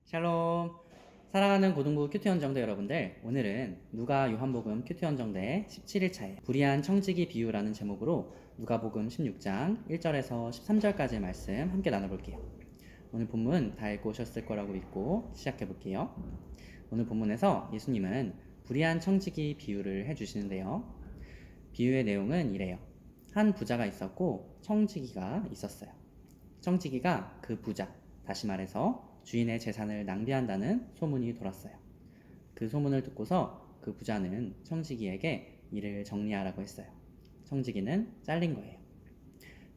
샬롬. 사랑하는 고등부 큐티 헌정대 여러분들, 오늘은 누가 요한복음 큐티 헌정대 17일차에 불의한 청지기 비유라는 제목으로 누가복음 16장 1절에서 13절까지의 말씀 함께 나눠볼게요. 오늘 본문 다 읽고 오셨을 거라고 믿고 시작해볼게요. 오늘 본문에서 예수님은 불의한 청지기 비유를 해주시는데요. 비유의 내용은 이래요. 한 부자가 있었고 청지기가 있었어요. 청지기가 그 부자, 다시 말해서 주인의 재산을 낭비한다는 소문이 돌았어요. 그 소문을 듣고서 그 부자는 청지기에게 일을 정리하라고 했어요. 청지기는 잘린 거예요.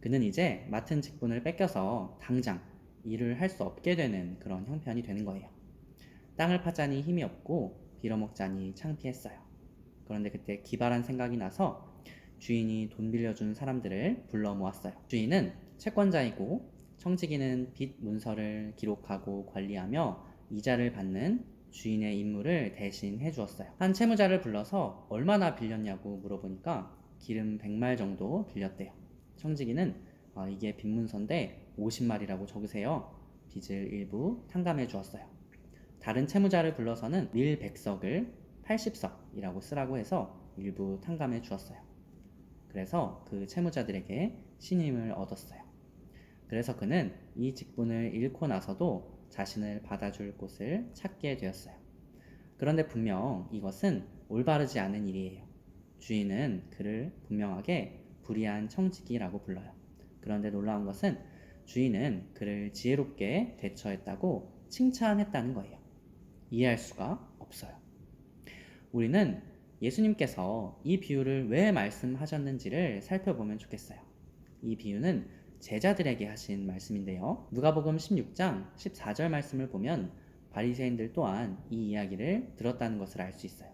그는 이제 맡은 직분을 뺏겨서 당장 일을 할 수 없게 되는 그런 형편이 되는 거예요. 땅을 파자니 힘이 없고 빌어먹자니 창피했어요. 그런데 그때 기발한 생각이 나서 주인이 돈 빌려준 사람들을 불러 모았어요. 주인은 채권자이고 청지기는 빚 문서를 기록하고 관리하며 이자를 받는 주인의 임무를 대신 해주었어요. 한 채무자를 불러서 얼마나 빌렸냐고 물어보니까 기름 100말 정도 빌렸대요. 청지기는 이게 빚 문서인데 50말이라고 적으세요. 빚을 일부 탕감해 주었어요. 다른 채무자를 불러서는 밀백석을 80석이라고 쓰라고 해서 일부 탕감해 주었어요. 그래서 그 채무자들에게 신임을 얻었어요. 그래서 그는 이 직분을 잃고 나서도 자신을 받아줄 곳을 찾게 되었어요. 그런데 분명 이것은 올바르지 않은 일이에요. 주인은 그를 분명하게 불의한 청지기라고 불러요. 그런데 놀라운 것은 주인은 그를 지혜롭게 대처했다고 칭찬했다는 거예요. 이해할 수가 없어요. 우리는 예수님께서 이 비유를 왜 말씀하셨는지를 살펴보면 좋겠어요. 이 비유는 제자들에게 하신 말씀인데요. 누가복음 16장 14절 말씀을 보면 바리새인들 또한 이 이야기를 들었다는 것을 알 수 있어요.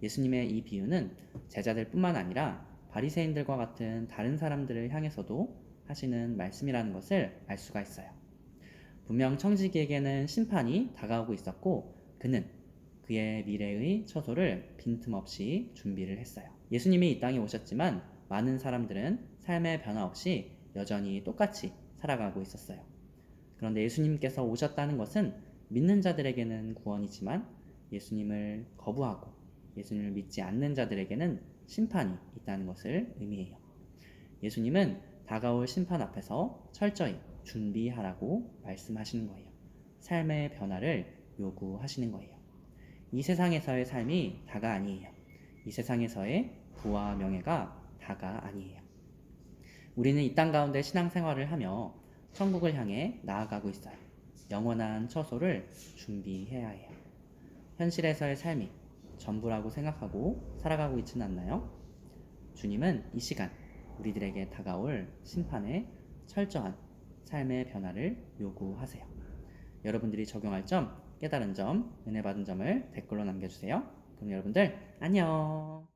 예수님의 이 비유는 제자들 뿐만 아니라 바리새인들과 같은 다른 사람들을 향해서도 하시는 말씀이라는 것을 알 수가 있어요. 분명 청지기에게는 심판이 다가오고 있었고 그는 그의 미래의 처소를 빈틈없이 준비를 했어요. 예수님이 이 땅에 오셨지만 많은 사람들은 삶의 변화 없이 여전히 똑같이 살아가고 있었어요. 그런데 예수님께서 오셨다는 것은 믿는 자들에게는 구원이지만 예수님을 거부하고 예수님을 믿지 않는 자들에게는 심판이 있다는 것을 의미해요. 예수님은 다가올 심판 앞에서 철저히 준비하라고 말씀하시는 거예요. 삶의 변화를 요구하시는 거예요. 이 세상에서의 삶이 다가 아니에요. 이 세상에서의 부와 명예가 다가 아니에요. 우리는 이 땅 가운데 신앙생활을 하며 천국을 향해 나아가고 있어요. 영원한 처소를 준비해야 해요. 현실에서의 삶이 전부라고 생각하고 살아가고 있지는 않나요? 주님은 이 시간 우리들에게 다가올 심판에 철저한 삶의 변화를 요구하세요. 여러분들이 적용할 점, 깨달은 점, 은혜 받은 점을 댓글로 남겨주세요. 그럼 여러분들 안녕.